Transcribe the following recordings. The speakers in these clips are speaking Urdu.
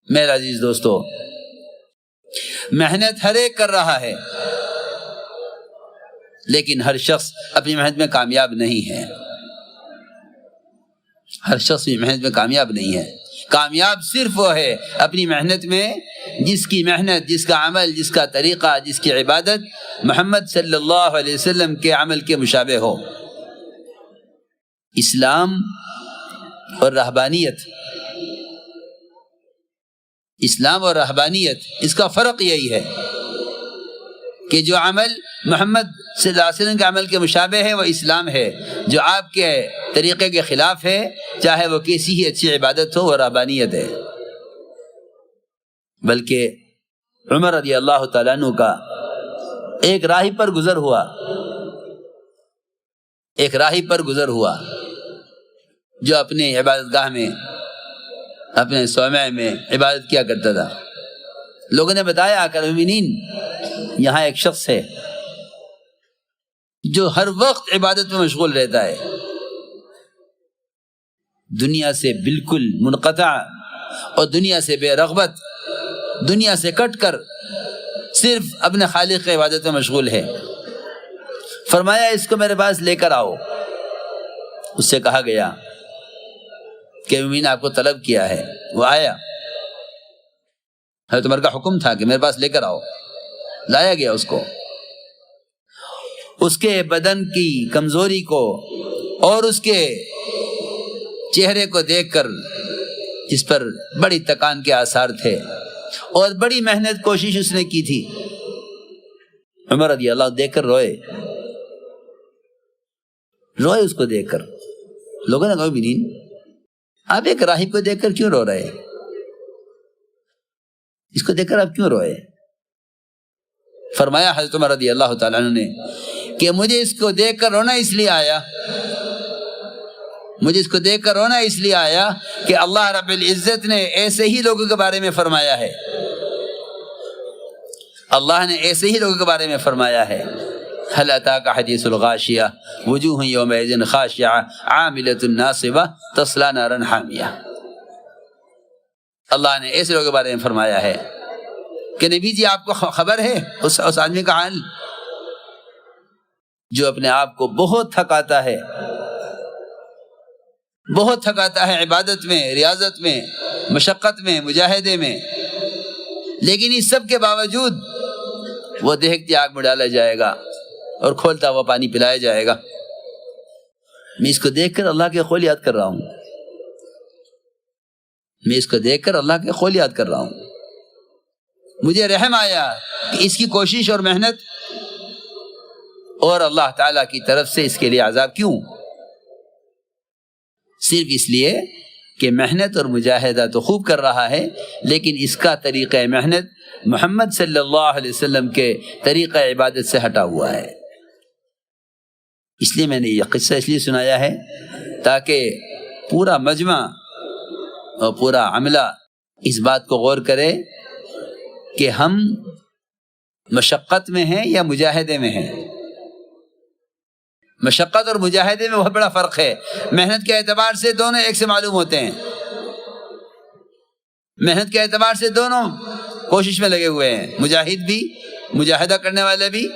میرے عزیز دوستو، محنت ہر ایک کر رہا ہے، لیکن ہر شخص اپنی محنت میں کامیاب نہیں ہے۔ ہر شخص اپنی محنت میں کامیاب نہیں ہے۔ کامیاب صرف وہ ہے اپنی محنت میں جس کی محنت، جس کا عمل، جس کا طریقہ، جس کی عبادت محمد صلی اللہ علیہ وسلم کے عمل کے مشابہ ہو۔ اسلام اور رہبانیت، اسلام اور رہبانیت، اس کا فرق یہی ہے کہ جو عمل محمد صلی اللہ علیہ وسلم کے عمل کے مشابہ ہے وہ اسلام ہے، جو آپ کے طریقے کے خلاف ہے، چاہے وہ کیسی ہی اچھی عبادت ہو، وہ رہبانیت ہے۔ بلکہ عمر رضی اللہ تعالیٰ عنہ کا ایک راہی پر گزر ہوا جو اپنے عبادت گاہ میں، اپنے صومعہ میں عبادت کیا کرتا تھا۔ لوگوں نے بتایا امیر المومنین، یہاں ایک شخص ہے جو ہر وقت عبادت میں مشغول رہتا ہے، دنیا سے بالکل منقطع اور دنیا سے بے رغبت، دنیا سے کٹ کر صرف اپنے خالق کی عبادت میں مشغول ہے۔ فرمایا اس کو میرے پاس لے کر آؤ۔ اس سے کہا گیا کہ امیر نے آپ کو طلب کیا ہے۔ وہ آیا، حضرت عمر کا حکم تھا کہ میرے پاس لے کر آؤ۔ لایا گیا اس کو، اس کے بدن کی کمزوری کو اور اس کے چہرے کو دیکھ کر، جس پر بڑی تکان کے آثار تھے اور بڑی محنت کوشش اس نے کی تھی، عمر رضی اللہ دیکھ کر روئے اس کو دیکھ کر۔ لوگوں نے کہا امین، آپ ایک راہب کو دیکھ کر کیوں رو رہے؟ اس کو دیکھ کر آپ کیوں روئے؟ فرمایا حضرت عمر رضی اللہ تعالیٰ عنہ نے کہ مجھے اس کو دیکھ کر رونا اس لیے آیا کہ اللہ رب العزت نے ایسے ہی لوگوں کے بارے میں فرمایا ہے، اللہ نے ایسے ہی لوگوں کے بارے میں فرمایا ہے، هل اتاک حدیث الغاشیہ وجوہ یومئذ خاشعہ عاملۃ ناصبہ تصلی نارا حامیہ۔ اللہ نے ایسے لوگوں کے بارے میں فرمایا ہے کہ نبی جی آپ کو خبر ہے اس آدمی کا حال جو اپنے آپ کو بہت تھکاتا ہے عبادت میں، ریاضت میں، مشقت میں، مجاہدے میں، لیکن اس سب کے باوجود وہ دیکھتی آگ میں ڈالا جائے گا اور کھولتا ہوا پانی پلایا جائے گا۔ میں اس کو دیکھ کر اللہ کے قول یاد کر رہا ہوں، مجھے رحم آیا کہ اس کی کوشش اور محنت اور اللہ تعالیٰ کی طرف سے اس کے لیے عذاب کیوں؟ صرف اس لیے کہ محنت اور مجاہدہ تو خوب کر رہا ہے، لیکن اس کا طریقہ محنت محمد صلی اللہ علیہ وسلم کے طریقہ عبادت سے ہٹا ہوا ہے۔ اس لیے میں نے یہ قصہ اس لیے سنایا ہے تاکہ پورا مجمع اور پورا عملہ اس بات کو غور کرے کہ ہم مشقت میں ہیں یا مجاہدے میں ہیں۔ مشقت اور مجاہدے میں بہت بڑا فرق ہے۔ محنت کے اعتبار سے دونوں ایک سے معلوم ہوتے ہیں، محنت کے اعتبار سے دونوں کوشش میں لگے ہوئے ہیں، مجاہد بھی، مجاہدہ کرنے والا بھی،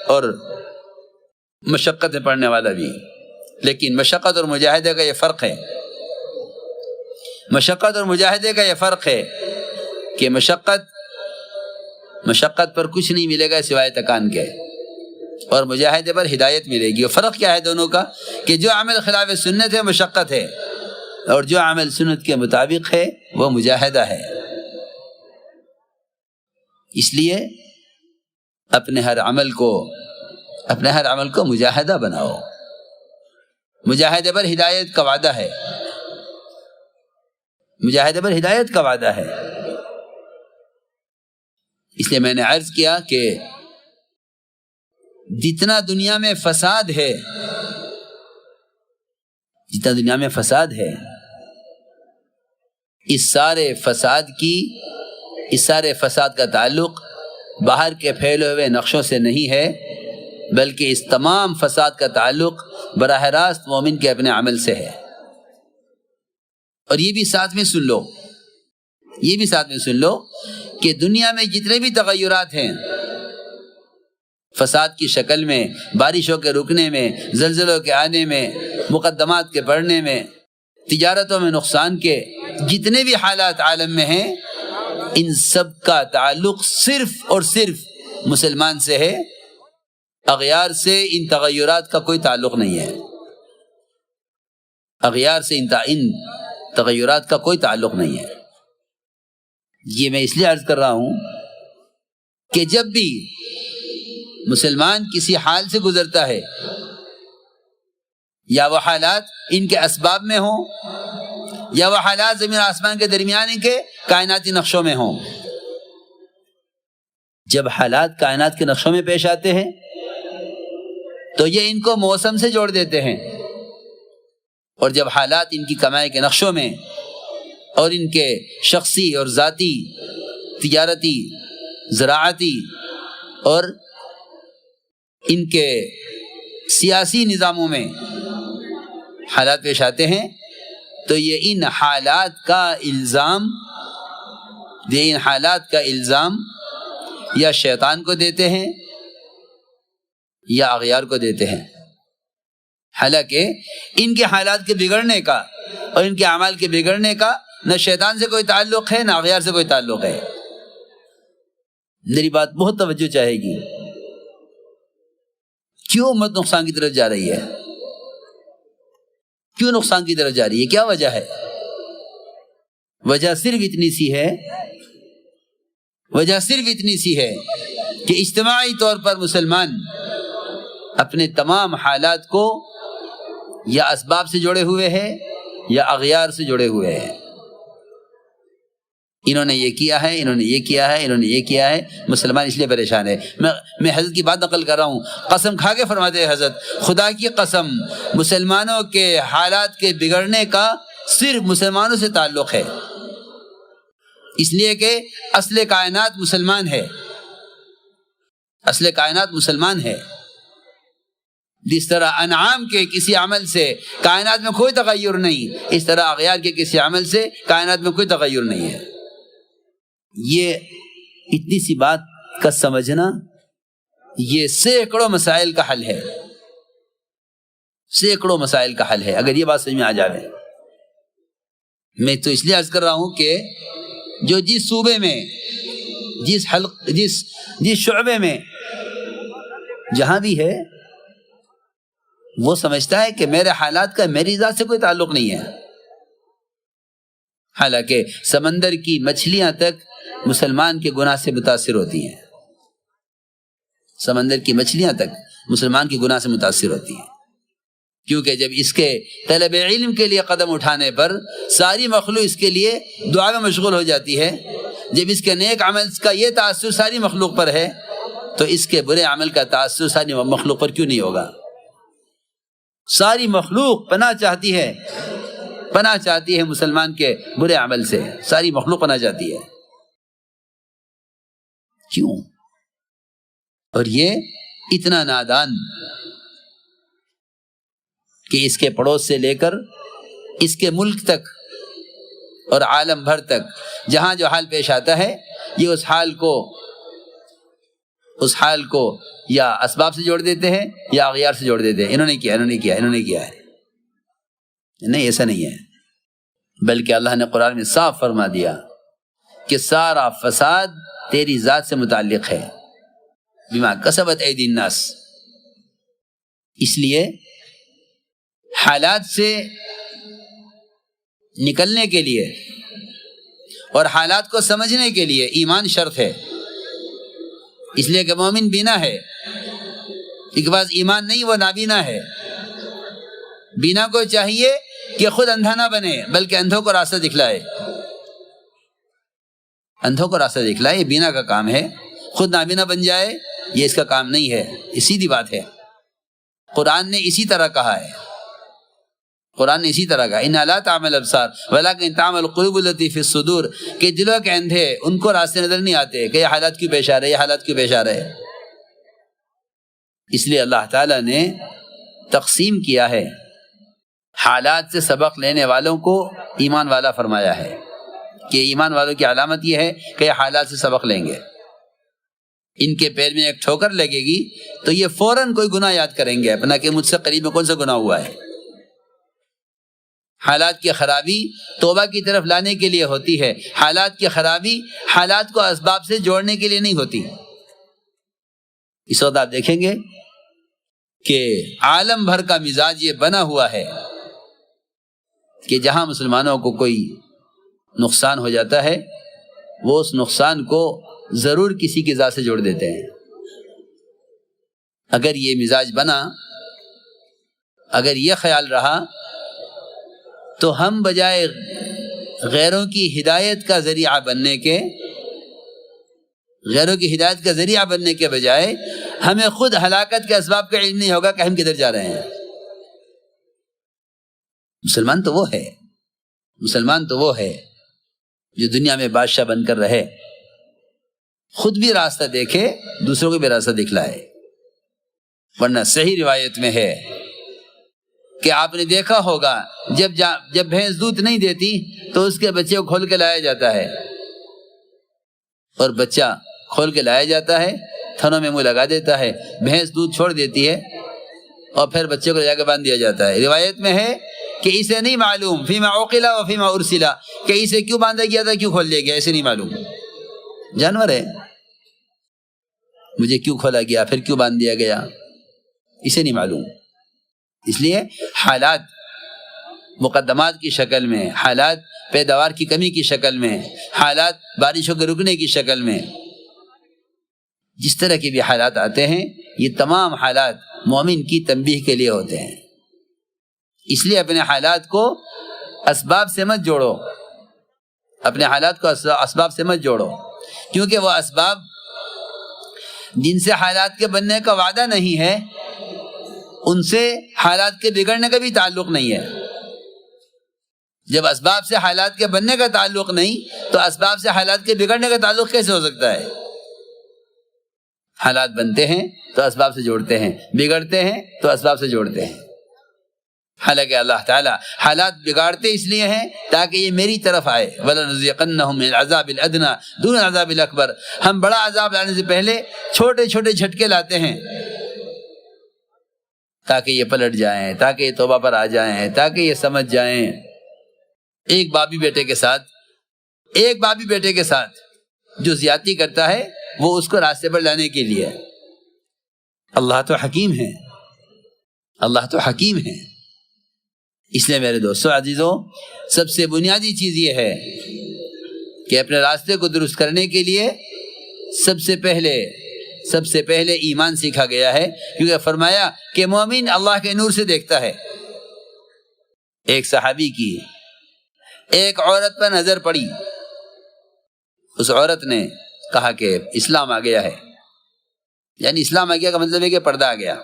اور مشقت میں پڑھنے والا بھی۔ لیکن مشقت اور مجاہدے کا یہ فرق ہے، مشقت اور مجاہدے کا یہ فرق ہے کہ مشقت پر کچھ نہیں ملے گا سوائے تکان کے، اور مجاہدے پر ہدایت ملے گی۔ اور فرق کیا ہے دونوں کا کہ جو عمل خلاف سنت ہے مشقت ہے، اور جو عمل سنت کے مطابق ہے وہ مجاہدہ ہے۔ اس لیے اپنے ہر عمل کو مجاہدہ بناؤ۔ مجاہدے پر ہدایت کا وعدہ ہے، مجاہدے پر ہدایت کا وعدہ ہے۔ اس لیے میں نے عرض کیا کہ جتنا دنیا میں فساد ہے، اس سارے فساد کا تعلق باہر کے پھیلے ہوئے نقشوں سے نہیں ہے، بلکہ اس تمام فساد کا تعلق براہ راست مومن کے اپنے عمل سے ہے۔ اور یہ بھی ساتھ میں سن لو یہ بھی ساتھ میں سن لو کہ دنیا میں جتنے بھی تغیرات ہیں، فساد کی شکل میں، بارشوں کے رکنے میں، زلزلوں کے آنے میں، مقدمات کے بڑھنے میں، تجارتوں میں نقصان کے، جتنے بھی حالات عالم میں ہیں، ان سب کا تعلق صرف اور صرف مسلمان سے ہے، اغیار سے ان تغیرات کا کوئی تعلق نہیں ہے، اغیار سے ان تغیرات کا کوئی تعلق نہیں ہے۔ یہ میں اس لیے عرض کر رہا ہوں کہ جب بھی مسلمان کسی حال سے گزرتا ہے، یا وہ حالات ان کے اسباب میں ہوں، یا وہ حالات زمین آسمان کے درمیان ان کے کائناتی نقشوں میں ہوں، جب حالات کائنات کے نقشوں میں پیش آتے ہیں تو یہ ان کو موسم سے جوڑ دیتے ہیں، اور جب حالات ان کی کمائی کے نقشوں میں اور ان کے شخصی اور ذاتی، تجارتی، زراعتی اور ان کے سیاسی نظاموں میں حالات پیش آتے ہیں، تو یہ ان حالات کا الزام یا شیطان کو دیتے ہیں یا اغیار کو دیتے ہیں، حالانکہ ان کے حالات کے بگڑنے کا اور ان کے اعمال کے بگڑنے کا نہ شیطان سے کوئی تعلق ہے، نہ اغیار سے کوئی تعلق ہے۔ میری بات بہت توجہ چاہے گی۔ کیوں امت نقصان کی طرف جا رہی ہے؟ کیوں نقصان کی طرف جا رہی ہے؟ کیا وجہ ہے؟ وجہ صرف اتنی سی ہے کہ اجتماعی طور پر مسلمان اپنے تمام حالات کو یا اسباب سے جڑے ہوئے ہیں یا اغیار سے جڑے ہوئے ہیں۔ انہوں نے یہ کیا ہے، انہوں نے یہ کیا ہے، انہوں نے یہ کیا ہے، مسلمان اس لیے پریشان ہے۔ میں حضرت کی بات نقل کر رہا ہوں، قسم کھا کے فرماتے ہیں حضرت، خدا کی قسم، مسلمانوں کے حالات کے بگڑنے کا صرف مسلمانوں سے تعلق ہے، اس لیے کہ اصل کائنات مسلمان ہے، اصل کائنات مسلمان ہے۔ جس طرح انعام کے کسی عمل سے کائنات میں کوئی تغیر نہیں، اس طرح اغیار کے کسی عمل سے کائنات میں کوئی تغیر نہیں ہے۔ یہ اتنی سی بات کا سمجھنا، یہ سینکڑوں مسائل کا حل ہے، سینکڑوں مسائل کا حل ہے اگر یہ بات سمجھ میں آ جائے۔ میں تو اس لیے عرض کر رہا ہوں کہ جو جس صوبے میں، جس شعبے میں جہاں بھی ہے، وہ سمجھتا ہے کہ میرے حالات کا میری ذات سے کوئی تعلق نہیں ہے، حالانکہ سمندر کی مچھلیاں تک مسلمان کے گناہ سے متاثر ہوتی ہیں، سمندر کی مچھلیاں تک مسلمان کے گناہ سے متاثر ہوتی ہیں، کیونکہ جب اس کے طلب علم کے لیے قدم اٹھانے پر ساری مخلوق اس کے لیے دعا میں مشغول ہو جاتی ہے، جب اس کے نیک عمل کا یہ تاثر ساری مخلوق پر ہے تو اس کے برے عمل کا تاثر ساری مخلوق پر کیوں نہیں ہوگا؟ ساری مخلوق پناہ چاہتی ہے مسلمان کے برے عمل سے، ساری مخلوق پناہ چاہتی ہے، کیوں؟ اور یہ اتنا نادان کہ اس کے پڑوس سے لے کر اس کے ملک تک اور عالم بھر تک جہاں جو حال پیش آتا ہے، یہ اس حال کو یا اسباب سے جوڑ دیتے ہیں یا اغیار سے جوڑ دیتے ہیں۔ انہوں نے کیا ہے۔ نہیں، ایسا نہیں ہے، بلکہ اللہ نے قرآن میں صاف فرما دیا کہ سارا فساد تیری ذات سے متعلق ہے، بما کسبت ایدی الناس۔ اس لیے حالات سے نکلنے کے لیے اور حالات کو سمجھنے کے لیے ایمان شرط ہے، اس لیے کہ مومن بینا ہے، ایک بات ایمان نہیں، وہ نابینا ہے۔ بینا کو چاہیے کہ خود اندھا نہ بنے بلکہ اندھوں کو راستہ دکھلائے، اندھوں کو راستہ دکھلائے، یہ بینا کا کام ہے۔ خود نابینا بن جائے یہ اس کا کام نہیں ہے، یہ سیدھی بات ہے۔ قرآن نے اسی طرح کہا ہے، اِنَّا لَا تَعْمَى الْأَبْصَارُ وَلَكِنْ تَعْمَى الْقُلُوبُ الَّتِي فِي الصُّدُورِ، کہ دلوں کے اندھے ان کو راستے نظر نہیں آتے کہ یہ حالات کیوں پیش آ رہے، اس لیے اللہ تعالیٰ نے تقسیم کیا ہے، حالات سے سبق لینے والوں کو ایمان والا فرمایا ہے، کہ ایمان والوں کی علامت یہ ہے کہ یہ حالات سے سبق لیں گے. ان کے پیر میں ایک ٹھوکر لگے گی تو یہ فوراً کوئی گناہ یاد کریں گے اپنا کہ مجھ سے قریب میں کون سا گناہ ہوا ہے. حالات کی خرابی توبہ کی طرف لانے کے لیے ہوتی ہے. حالات کی خرابی حالات کو اسباب سے جوڑنے کے لیے نہیں ہوتی. اس وقت آپ دیکھیں گے کہ عالم بھر کا مزاج یہ بنا ہوا ہے کہ جہاں مسلمانوں کو کوئی نقصان ہو جاتا ہے وہ اس نقصان کو ضرور کسی کی ذات سے جوڑ دیتے ہیں. اگر یہ مزاج بنا، اگر یہ خیال رہا تو ہم بجائے غیروں کی ہدایت کا ذریعہ بننے کے بجائے ہمیں خود ہلاکت کے اسباب کا علم نہیں ہوگا کہ ہم کدھر جا رہے ہیں. مسلمان تو وہ ہے جو دنیا میں بادشاہ بن کر رہے، خود بھی راستہ دیکھے، دوسروں کو بھی راستہ دکھلائے. ورنہ صحیح روایت میں ہے کہ آپ نے دیکھا ہوگا جب بھینس دودھ نہیں دیتی تو اس کے بچے کو کھول کے لایا جاتا ہے، اور بچہ کھول کے لایا جاتا ہے، تھنوں میں منہ لگا دیتا ہے، بھینس دودھ چھوڑ دیتی ہے اور پھر بچے کو لے جا کے باندھ دیا جاتا ہے. روایت میں ہے کہ اسے نہیں معلوم فیما عقلا و فیما ارسلا، کہ اسے کیوں باندھا گیا تھا، کیوں کھول دیا گیا، اسے نہیں معلوم. جانور ہے، مجھے کیوں کھولا گیا، پھر کیوں باندھ دیا گیا، اسے نہیں معلوم. اس لیے حالات مقدمات کی شکل میں، حالات پیداوار کی کمی کی شکل میں، حالات بارشوں کے رکنے کی شکل میں، جس طرح کے بھی حالات آتے ہیں یہ تمام حالات مومن کی تنبیہ کے لیے ہوتے ہیں. اس لیے اپنے حالات کو اسباب سے مت جوڑو، کیونکہ وہ اسباب جن سے حالات کے بننے کا وعدہ نہیں ہے ان سے حالات کے بگڑنے کا بھی تعلق نہیں ہے. جب اسباب سے حالات کے بننے کا تعلق نہیں تو اسباب سے حالات کے بگڑنے کا تعلق کیسے ہو سکتا ہے؟ حالات بنتے ہیں تو اسباب سے جوڑتے ہیں، بگڑتے ہیں تو اسباب سے جوڑتے ہیں. حالانکہ اللہ تعالیٰ حالات بگاڑتے اس لیے ہیں تاکہ یہ میری طرف آئے. وَلَنُذِيقَنَّهُمْ مِنَ الْعَذَابِ الْأَدْنَىٰ دُونَ الْعَذَابِ الْأَكْبَرِ، ہم بڑا عذاب لانے سے پہلے چھوٹے چھوٹے جھٹکے لاتے ہیں تاکہ یہ پلٹ جائیں، تاکہ یہ توبہ پر آ جائیں، تاکہ یہ سمجھ جائیں. ایک باپ بھی بیٹے کے ساتھ جو زیادتی کرتا ہے وہ اس کو راستے پر لانے کے لیے. اللہ تو حکیم ہے. اس لیے میرے دوستو عزیزو، سب سے بنیادی چیز یہ ہے کہ اپنے راستے کو درست کرنے کے لیے سب سے پہلے ایمان سیکھا گیا ہے، کیونکہ فرمایا کہ مومن اللہ کے نور سے دیکھتا ہے. ایک صحابی کی ایک عورت پر نظر پڑی، اس عورت نے کہا کہ اسلام آ گیا ہے. یعنی اسلام آ گیا کا مطلب ہے کہ پردہ آ گیا.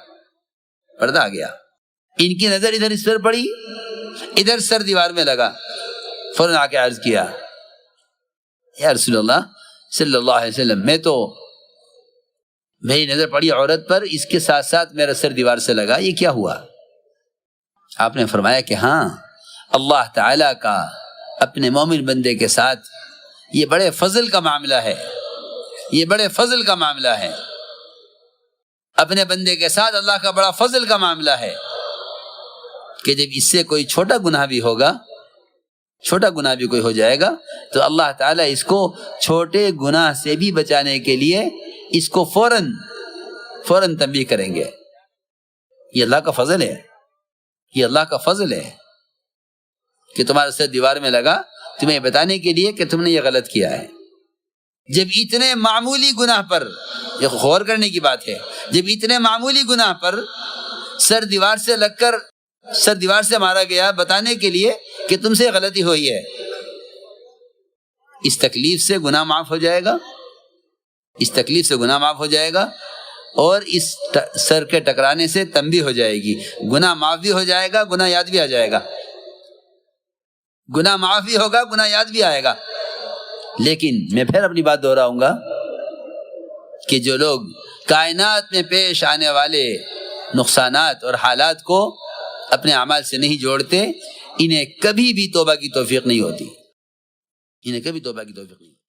ان کی نظر ادھر اس پر پڑی، ادھر سر دیوار میں لگا. فوراً آ کے عرض کیا، یا رسول اللہ صلی اللہ علیہ وسلم، میری نظر پڑی عورت پر، اس کے ساتھ ساتھ میرا سر دیوار سے لگا، یہ کیا ہوا؟ آپ نے فرمایا کہ ہاں، اللہ تعالیٰ کا اپنے مومن بندے کے ساتھ یہ بڑے فضل کا معاملہ ہے. اپنے بندے کے ساتھ اللہ کا بڑا فضل کا معاملہ ہے کہ جب اس سے کوئی چھوٹا گناہ بھی کوئی ہو جائے گا تو اللہ تعالیٰ اس کو چھوٹے گناہ سے بھی بچانے کے لیے اس کو فوراً تنبیہ کریں گے. یہ اللہ کا فضل ہے کہ تمہارا سر دیوار میں لگا تمہیں بتانے کے لیے کہ تم نے یہ غلط کیا ہے. جب اتنے معمولی گناہ پر، یہ غور کرنے کی بات ہے، جب اتنے معمولی گناہ پر سر دیوار سے مارا گیا بتانے کے لیے کہ تم سے غلطی ہوئی ہے، اس تکلیف سے گناہ معاف ہو جائے گا اور اس سر کے ٹکرانے سے تنبیہ ہو جائے گی. گناہ معاف بھی ہو جائے گا، گناہ یاد بھی آ جائے گا. گناہ معاف بھی ہوگا، گناہ یاد بھی آئے گا. لیکن میں پھر اپنی بات دہراؤں گا کہ جو لوگ کائنات میں پیش آنے والے نقصانات اور حالات کو اپنے اعمال سے نہیں جوڑتے، انہیں کبھی بھی توبہ کی توفیق نہیں ہوتی. انہیں کبھی توبہ کی توفیق نہیں.